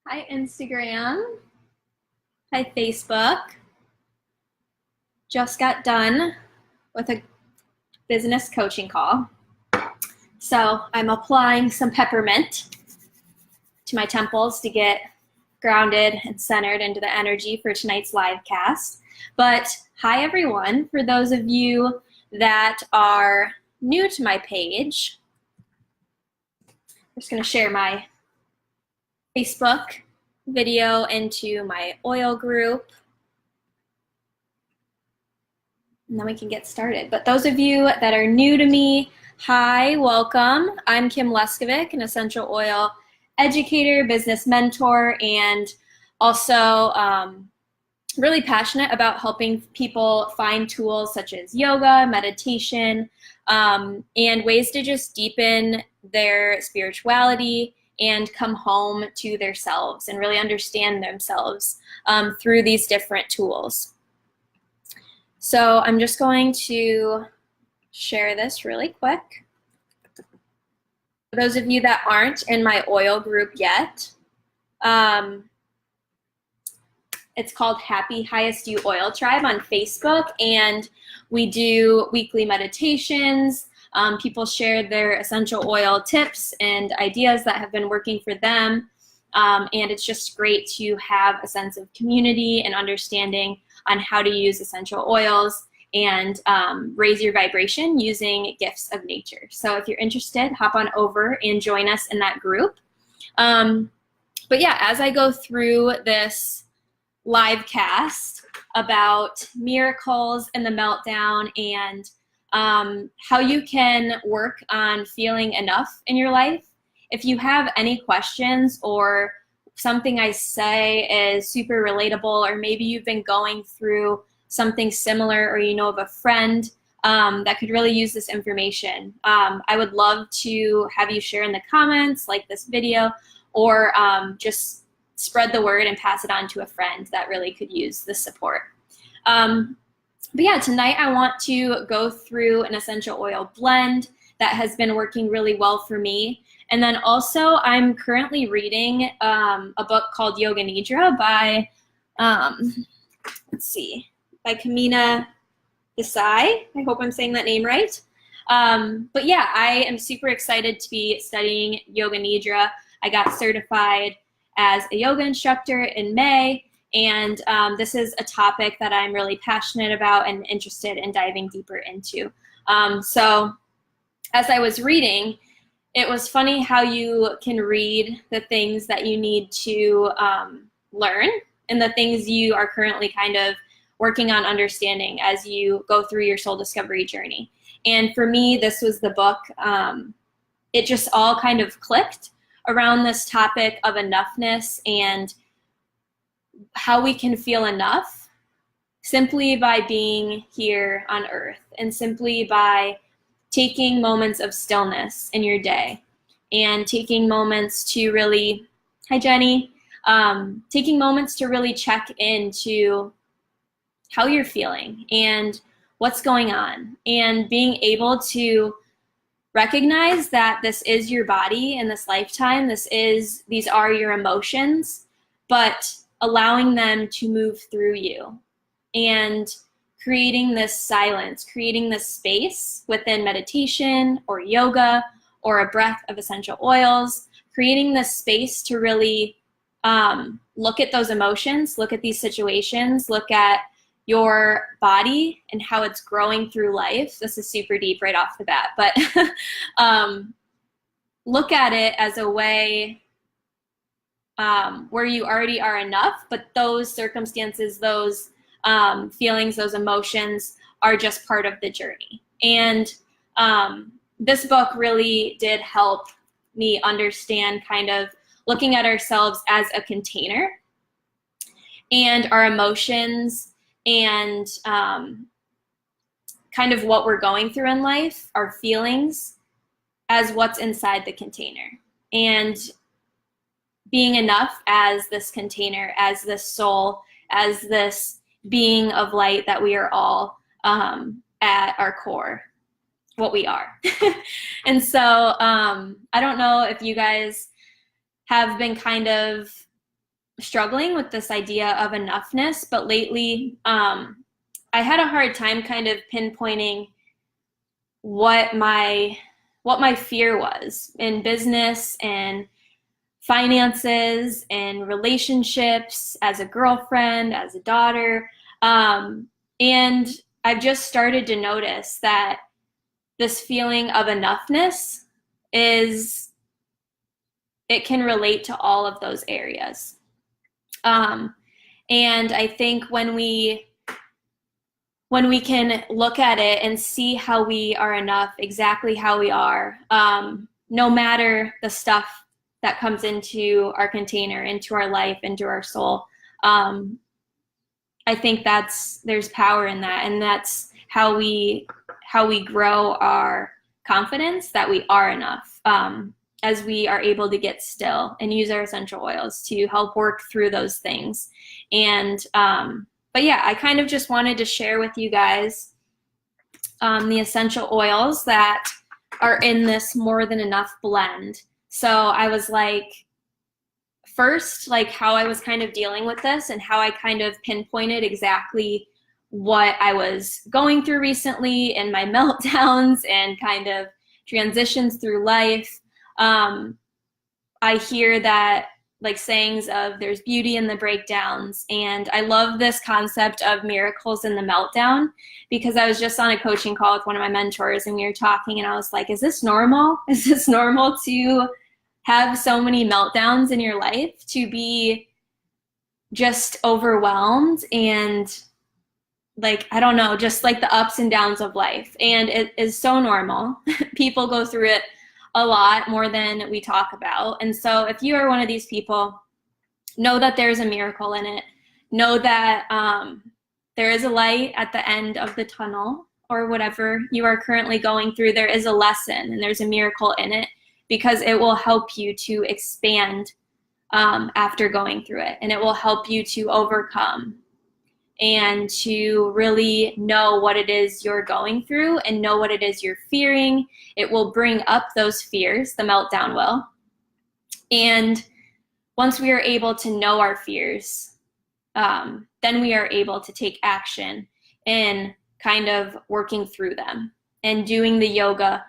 Hi, Instagram. Hi, Facebook. Just got done with a business coaching call. So I'm applying some peppermint to my temples to get grounded and centered into the energy for tonight's live cast. But hi, everyone. For those of you that are new to my page, I'm just going to share my Facebook video into my oil group. And then we can get started. But those of you that are new to me, hi, welcome. I'm Kim Leskovic, an essential oil educator, business mentor, and also really passionate about helping people find tools such as yoga, meditation, and ways to just deepen their spirituality and come home to themselves and really understand themselves through these different tools. So I'm just going to share this really quick. For those of you that aren't in my oil group yet, it's called Happy Highest You Oil Tribe on Facebook, and we do weekly meditations. People share their essential oil tips and ideas that have been working for them, and it's just great to have a sense of community and understanding on how to use essential oils and raise your vibration using gifts of nature. So if you're interested, hop on over and join us in that group. But yeah, as I go through this live cast about miracles and the meltdown and how you can work on feeling enough in your life, if you have any questions or something I say is super relatable, or maybe you've been going through something similar, or you know of a friend that could really use this information, I would love to have you share in the comments, like this video, or just spread the word and pass it on to a friend that really could use the support. But yeah, tonight I want to go through an essential oil blend that has been working really well for me. And then also I'm currently reading a book called Yoga Nidra by, by Kamina Desai. I hope I'm saying that name right. But yeah, I am super excited to be studying Yoga Nidra. I got certified as a yoga instructor in May, and this is a topic that I'm really passionate about and interested in diving deeper into. So as I was reading, it was funny how you can read the things that you need to learn and the things you are currently kind of working on understanding as you go through your soul discovery journey. And for me, this was the book. It just all kind of clicked around this topic of enoughness and how we can feel enough simply by being here on earth and simply by taking moments of stillness in your day and taking moments to really, hi Jenny, taking moments to really check into how you're feeling and what's going on, and being able to recognize that this is your body in this lifetime, these are your emotions, but allowing them to move through you and creating this silence, creating this space within meditation or yoga or a breath of essential oils, creating this space to really look at those emotions, look at these situations, look at your body and how it's growing through life. This is super deep right off the bat, but look at it as a way where you already are enough, but those circumstances, those feelings, those emotions are just part of the journey. And this book really did help me understand kind of looking at ourselves as a container and our emotions and kind of what we're going through in life, our feelings, as what's inside the container. And being enough as this container, as this soul, as this being of light that we are all at our core, what we are. And so I don't know if you guys have been kind of struggling with this idea of enoughness, but lately I had a hard time kind of pinpointing what my fear was in business and finances and relationships, as a girlfriend, as a daughter. And I've just started to notice that this feeling of enoughness it can relate to all of those areas. And I think when we can look at it and see how we are enough, exactly how we are, no matter the stuff that comes into our container, into our life, into our soul, I think there's power in that, and that's how we grow our confidence that we are enough, as we are able to get still and use our essential oils to help work through those things. And but yeah, I kind of just wanted to share with you guys the essential oils that are in this More Than Enough blend. So I was like, first, like how I was kind of dealing with this and how I kind of pinpointed exactly what I was going through recently and my meltdowns and kind of transitions through life. I hear that like sayings of there's beauty in the breakdowns, and I love this concept of miracles in the meltdown, because I was just on a coaching call with one of my mentors and we were talking and I was like, is this normal? Is this normal to have so many meltdowns in your life, to be just overwhelmed and like, I don't know, just like the ups and downs of life? And it is so normal. People go through it a lot more than we talk about. And so if you are one of these people, know that there's a miracle in it. Know that there is a light at the end of the tunnel, or whatever you are currently going through. There is a lesson and there's a miracle in it, because it will help you to expand after going through it, and it will help you to overcome and to really know what it is you're going through and know what it is you're fearing. It will bring up those fears, the meltdown will. And once we are able to know our fears, then we are able to take action in kind of working through them and doing the yoga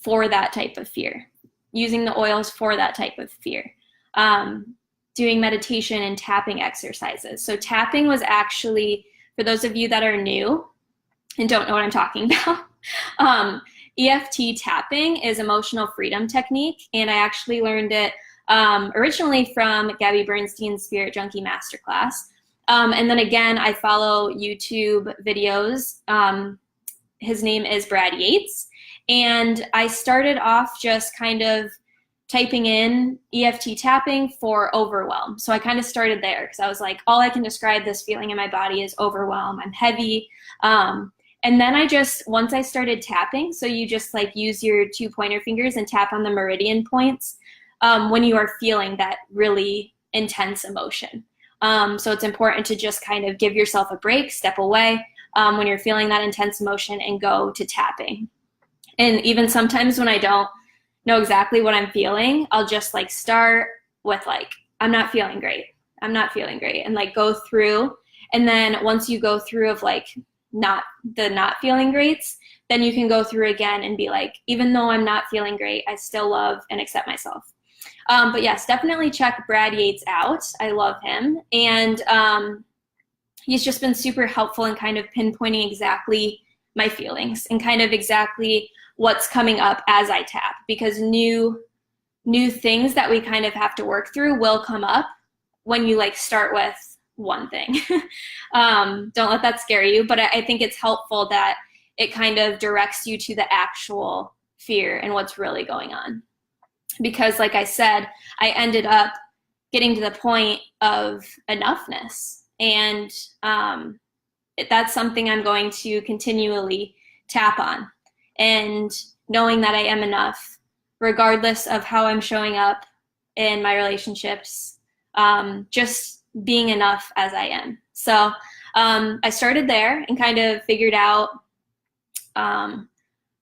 for that type of fear, using the oils for that type of fear. Doing meditation and tapping exercises. So tapping was actually, for those of you that are new and don't know what I'm talking about, EFT tapping is emotional freedom technique, and I actually learned it originally from Gabby Bernstein's Spirit Junkie Masterclass. And then again, I follow YouTube videos. His name is Brad Yates, and I started off just kind of typing in EFT tapping for overwhelm. So I kind of started there because I was like, all I can describe this feeling in my body is overwhelm. I'm heavy. And then once I started tapping, so you just like use your 2 pointer fingers and tap on the meridian points when you are feeling that really intense emotion. So it's important to just kind of give yourself a break, step away when you're feeling that intense emotion and go to tapping. And even sometimes when I don't know exactly what I'm feeling, I'll just like start with like, I'm not feeling great. I'm not feeling great. And like go through. And then once you go through of like not feeling greats, then you can go through again and be like, even though I'm not feeling great, I still love and accept myself. But yes, definitely check Brad Yates out. I love him. And he's just been super helpful in kind of pinpointing exactly my feelings and kind of exactly what's coming up as I tap, because new things that we kind of have to work through will come up when you like start with one thing. Don't let that scare you, but I think it's helpful that it kind of directs you to the actual fear and what's really going on. Because like I said, I ended up getting to the point of enoughness, and that's something I'm going to continually tap on. And knowing that I am enough, regardless of how I'm showing up in my relationships, just being enough as I am. So I started there and kind of figured out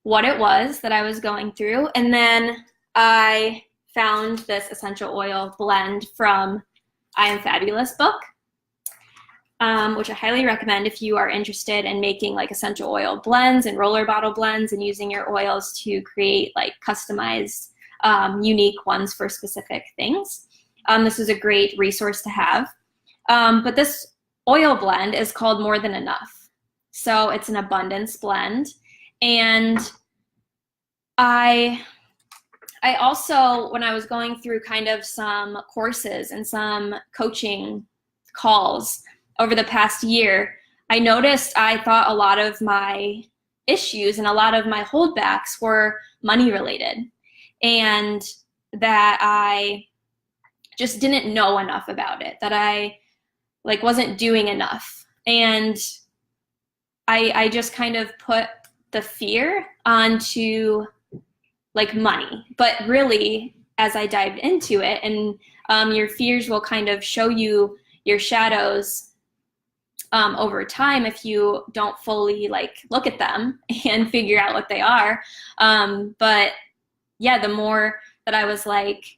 what it was that I was going through. And then I found this essential oil blend from I Am Fabulous book, which I highly recommend if you are interested in making like essential oil blends and roller bottle blends and using your oils to create like customized, unique ones for specific things. This is a great resource to have. But this oil blend is called More Than Enough. So it's an abundance blend. And I also, when I was going through kind of some courses and some coaching calls over the past year, I noticed I thought a lot of my issues and a lot of my holdbacks were money related, and that I just didn't know enough about it, that I like wasn't doing enough. And I just kind of put the fear onto like money. But really, as I dived into it, and your fears will kind of show you your shadows over time if you don't fully like look at them and figure out what they are. But yeah, the more that I was like,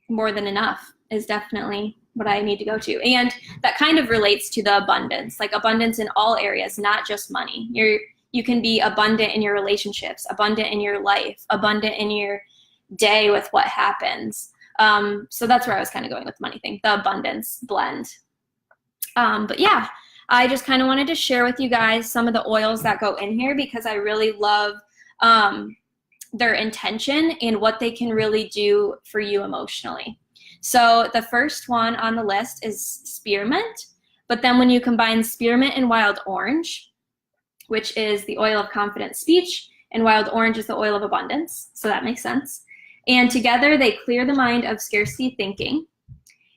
more than enough is definitely what I need to go to. And that kind of relates to the abundance, like abundance in all areas, not just money. You can be abundant in your relationships, abundant in your life, abundant in your day with what happens. So that's where I was kind of going with the money thing, the abundance blend. But yeah, I just kind of wanted to share with you guys some of the oils that go in here because I really love their intention and what they can really do for you emotionally. So the first one on the list is spearmint, but then when you combine spearmint and wild orange, which is the oil of confident speech, and wild orange is the oil of abundance, so that makes sense. And together they clear the mind of scarcity thinking,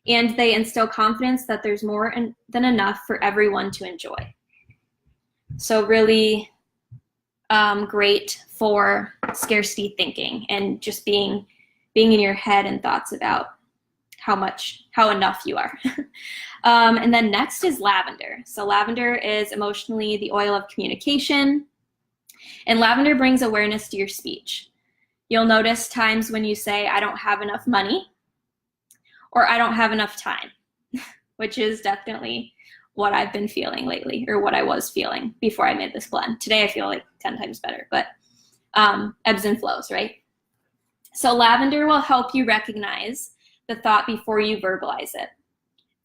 and they instill confidence that there's more than enough for everyone to enjoy. So really great for scarcity thinking and just being in your head and thoughts about how enough you are. And then next is lavender. So lavender is emotionally the oil of communication, and lavender brings awareness to your speech. You'll notice times when you say, I don't have enough money, or I don't have enough time, which is definitely what I've been feeling lately, or what I was feeling before I made this blend. Today I feel like 10 times better, but ebbs and flows, right? So lavender will help you recognize the thought before you verbalize it.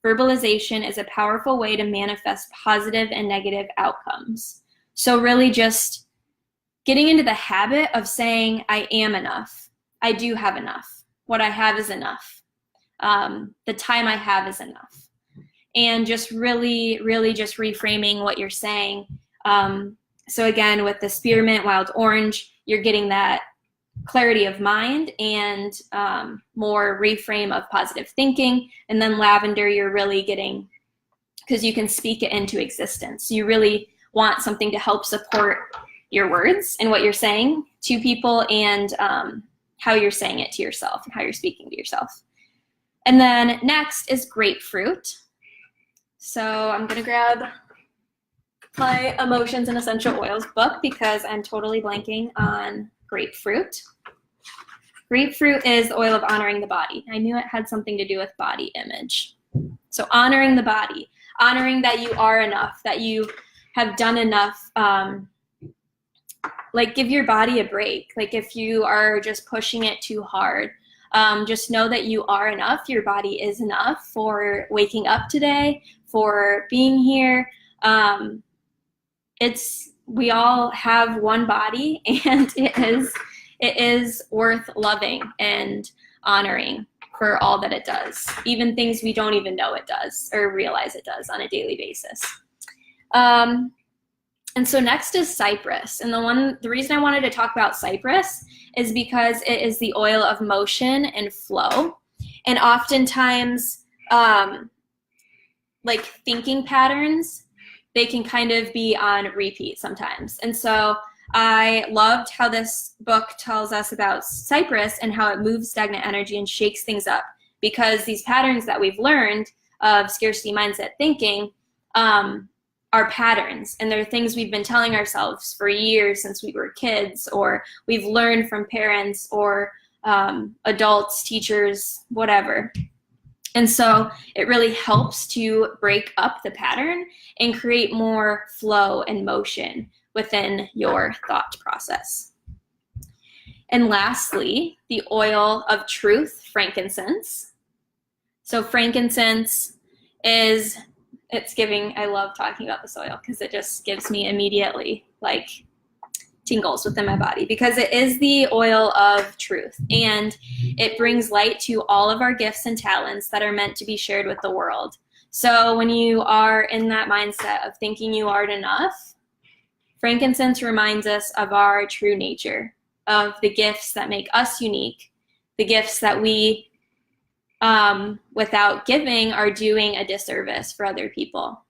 Verbalization is a powerful way to manifest positive and negative outcomes. So really just getting into the habit of saying, I am enough. I do have enough. What I have is enough. The time I have is enough. And just really, really just reframing what you're saying. So again, with the spearmint, wild orange, you're getting that clarity of mind and more reframe of positive thinking. And then lavender, you're really getting, because you can speak it into existence. You really want something to help support your words and what you're saying to people, and how you're saying it to yourself and how you're speaking to yourself. And then next is grapefruit. So I'm going to grab my Emotions and Essential Oils book because I'm totally blanking on grapefruit. Grapefruit is the oil of honoring the body. I knew it had something to do with body image. So honoring the body, honoring that you are enough, that you have done enough. Like give your body a break. Like if you are just pushing it too hard, just know that you are enough. Your body is enough for waking up today, for being here. We all have one body, and it is worth loving and honoring for all that it does, even things we don't even know it does or realize it does on a daily basis. And so next is cypress. And the reason I wanted to talk about cypress is because it is the oil of motion and flow. And oftentimes, like thinking patterns, they can kind of be on repeat sometimes. And so I loved how this book tells us about cypress and how it moves stagnant energy and shakes things up, because these patterns that we've learned of scarcity mindset thinking are patterns, and they're things we've been telling ourselves for years since we were kids, or we've learned from parents or adults, teachers, whatever. And so it really helps to break up the pattern and create more flow and motion within your thought process. And lastly, the oil of truth, frankincense. So frankincense is, I love talking about this oil because it just gives me immediately like tingles within my body, because it is the oil of truth, and it brings light to all of our gifts and talents that are meant to be shared with the world. So when you are in that mindset of thinking you aren't enough, frankincense reminds us of our true nature, of the gifts that make us unique, the gifts that we, without giving, are doing a disservice for other people.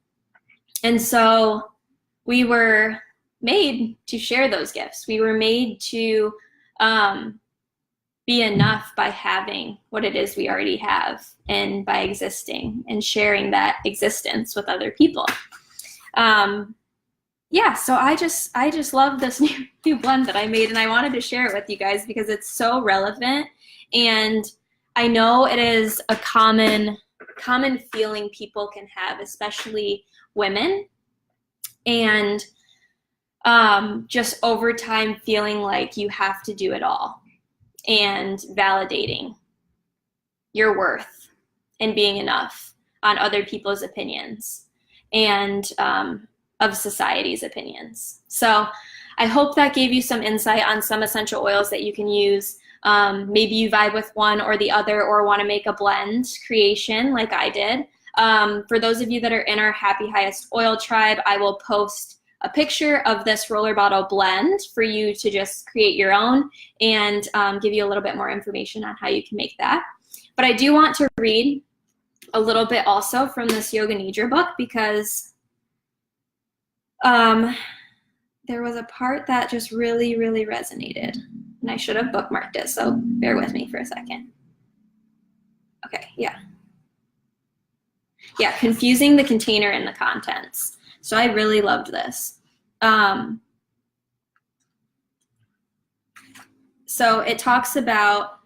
And so we were made to share those gifts. We were made to be enough by having what it is we already have, and by existing and sharing that existence with other people. Yeah, so I just love this new blend that I made, and I wanted to share it with you guys because it's so relevant, and I know it is a common feeling people can have, especially women, and just over time feeling like you have to do it all, and validating your worth and being enough on other people's opinions and of society's opinions. So I hope that gave you some insight on some essential oils that you can use. Maybe you vibe with one or the other, or want to make a blend creation like I did. For those of you that are in our Happy Highest Oil tribe, I will post a picture of this roller bottle blend for you to just create your own, and give you a little bit more information on how you can make that. But I do want to read a little bit also from this Yoga Nidra book, because there was a part that just really, really resonated, and I should have bookmarked it, so bear with me for a second. Okay, yeah, confusing the container and the contents. So I really loved this. So it talks about,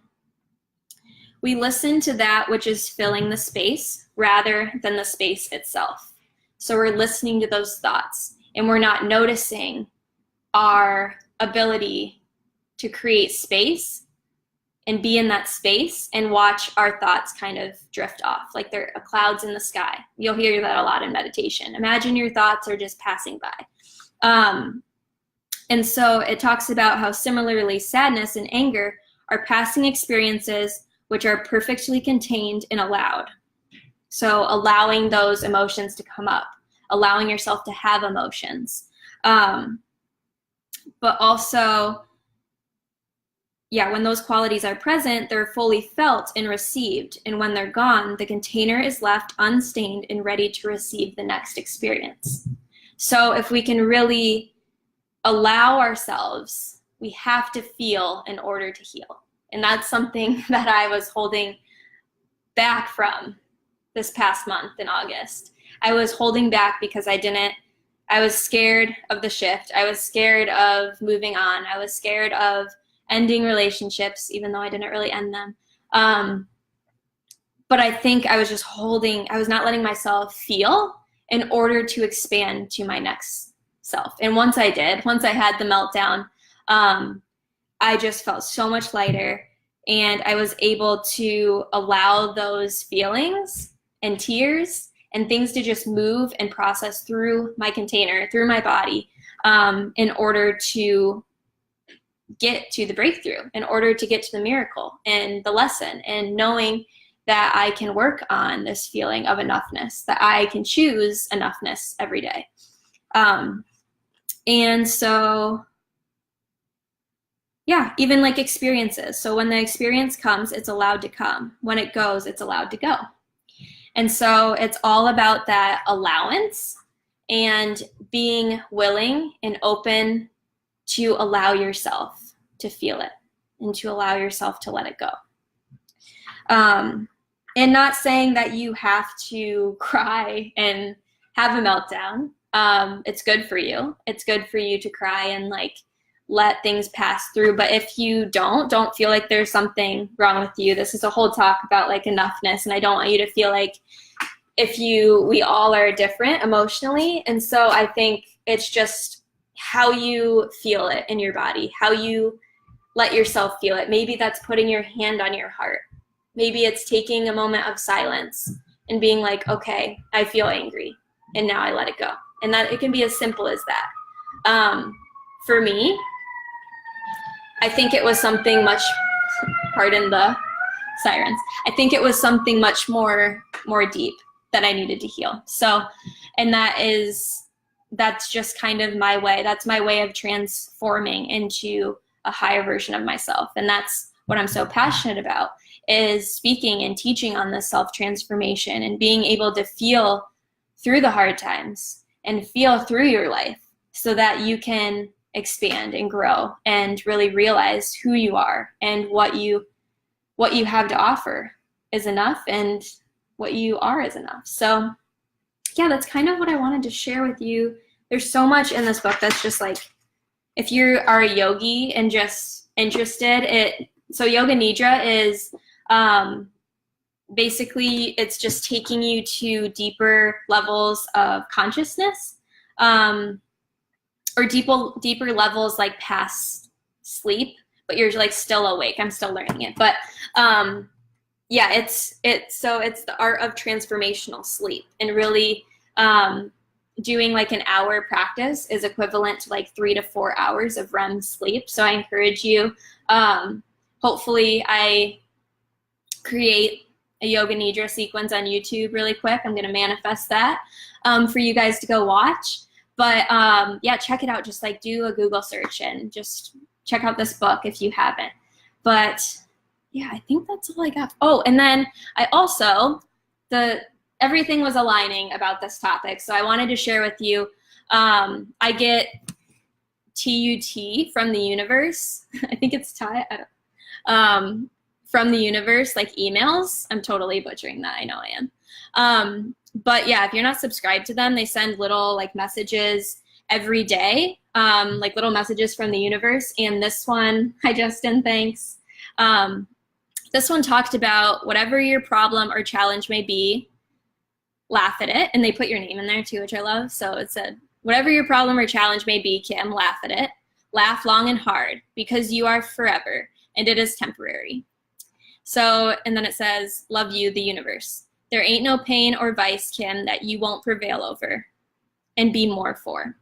we listen to that which is filling the space rather than the space itself. So we're listening to those thoughts, and we're not noticing our ability to create space and be in that space and watch our thoughts kind of drift off like they're clouds in the sky. You'll hear that a lot in meditation. Imagine your thoughts are just passing by. And so it talks about how similarly sadness and anger are passing experiences which are perfectly contained and allowed. So allowing those emotions to come up, allowing yourself to have emotions. But also, when those qualities are present, they're fully felt and received. And when they're gone, the container is left unstained and ready to receive the next experience. So if we can really allow ourselves, we have to feel in order to heal. And that's something that I was holding back from this past month in August. I was holding back because I was scared of the shift. I was scared of moving on. I was scared of ending relationships, even though I didn't really end them. But I think I was just I was not letting myself feel in order to expand to my next self. And once I had the meltdown, I just felt so much lighter, and I was able to allow those feelings and tears and things to just move and process through my container, through my body, in order to get to the breakthrough, in order to get to the miracle and the lesson, and knowing that I can work on this feeling of enoughness, that I can choose enoughness every day. And so, even like experiences. So when the experience comes, it's allowed to come. When it goes, it's allowed to go. And so it's all about that allowance and being willing and open to allow yourself to feel it and to allow yourself to let it go. And not saying that you have to cry and have a meltdown. It's good for you. It's good for you to cry and let things pass through. But if you don't feel like there's something wrong with you. This is a whole talk about like enoughness, and I don't want you to feel like we all are different emotionally. And so I think it's just how you feel it in your body, how you let yourself feel it. Maybe that's putting your hand on your heart. Maybe it's taking a moment of silence and being like, okay, I feel angry and now I let it go. And that it can be as simple as that. For me, I think it was something much, pardon the sirens. I think it was something much more deep that I needed to heal. So, and that's just kind of my way. That's my way of transforming into a higher version of myself. And that's what I'm so passionate about, is speaking and teaching on this self-transformation and being able to feel through the hard times and feel through your life so that you can expand and grow and really realize who you are and what you have to offer is enough and what you are is enough. So yeah, that's kind of what I wanted to share with you. There's so much in this book that's just like, if you are a yogi and just interested, so Yoga Nidra is basically, it's just taking you to deeper levels of consciousness, or deeper levels like past sleep, but you're like still awake. I'm still learning it, but yeah, it's the art of transformational sleep, and really doing like an hour practice is equivalent to like 3 to 4 hours of REM sleep. So I encourage you, hopefully I create a Yoga Nidra sequence on YouTube really quick. I'm going to manifest that for you guys to go watch. But yeah, check it out. Just like do a Google search and just check out this book if you haven't. But yeah, I think that's all I got. Oh, and then I also, everything was aligning about this topic. So I wanted to share with you, I get TUT from the universe. I think it's Thai. From the universe, like emails. I'm totally butchering that. I know I am. But yeah, if you're not subscribed to them, they send little like messages every day, like little messages from the universe. And this one, hi Justin, thanks. This one talked about whatever your problem or challenge may be, laugh at it. And they put your name in there too, which I love. So it said, whatever your problem or challenge may be, Kim, laugh at it. Laugh long and hard, because you are forever and it is temporary. So, and then it says, love you, the universe. There ain't no pain or vice, Kim, that you won't prevail over and be more for.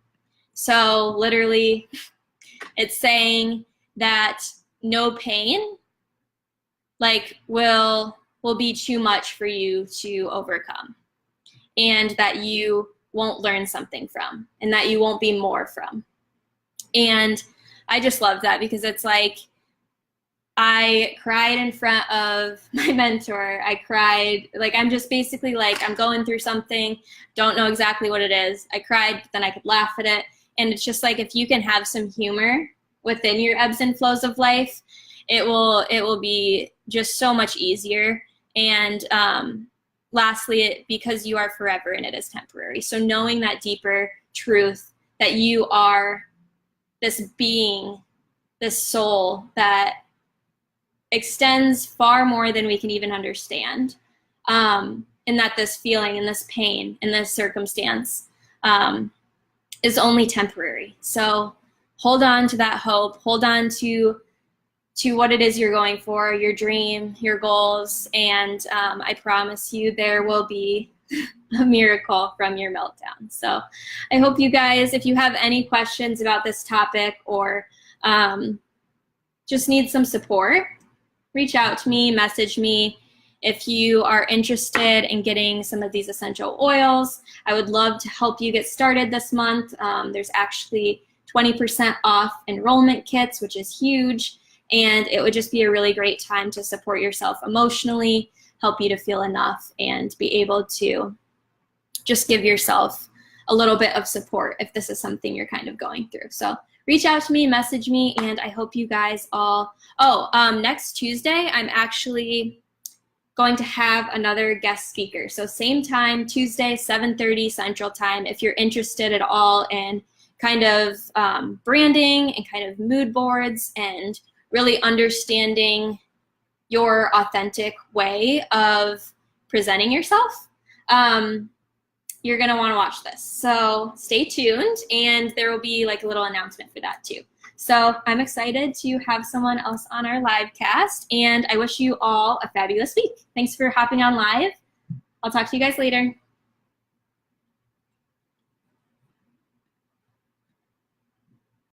So literally it's saying that no pain like will be too much for you to overcome, and that you won't learn something from, and that you won't be more from. And I just love that, because it's like, I cried in front of my mentor. I cried, like, I'm just basically like, I'm going through something, don't know exactly what it is. I cried, but then I could laugh at it. And it's just like, if you can have some humor within your ebbs and flows of life, it will be just so much easier. And lastly, because you are forever and it is temporary. So knowing that deeper truth, that you are this being, this soul that extends far more than we can even understand, and that this feeling and this pain and this circumstance is only temporary. So hold on to that hope, hold on to what it is you're going for, your dream, your goals, and I promise you there will be a miracle from your meltdown. So I hope you guys, if you have any questions about this topic or just need some support, reach out to me, message me. If you are interested in getting some of these essential oils, I would love to help you get started this month. There's actually 20% off enrollment kits, which is huge. And it would just be a really great time to support yourself emotionally, help you to feel enough, and be able to just give yourself a little bit of support if this is something you're kind of going through. So reach out to me, message me, and I hope you guys all, next Tuesday, I'm actually going to have another guest speaker. So same time, Tuesday, 7:30 Central Time. If you're interested at all in kind of branding and kind of mood boards and really understanding your authentic way of presenting yourself, you're going to want to watch this. So stay tuned, and there will be like a little announcement for that too. So I'm excited to have someone else on our live cast, and I wish you all a fabulous week. Thanks for hopping on live. I'll talk to you guys later.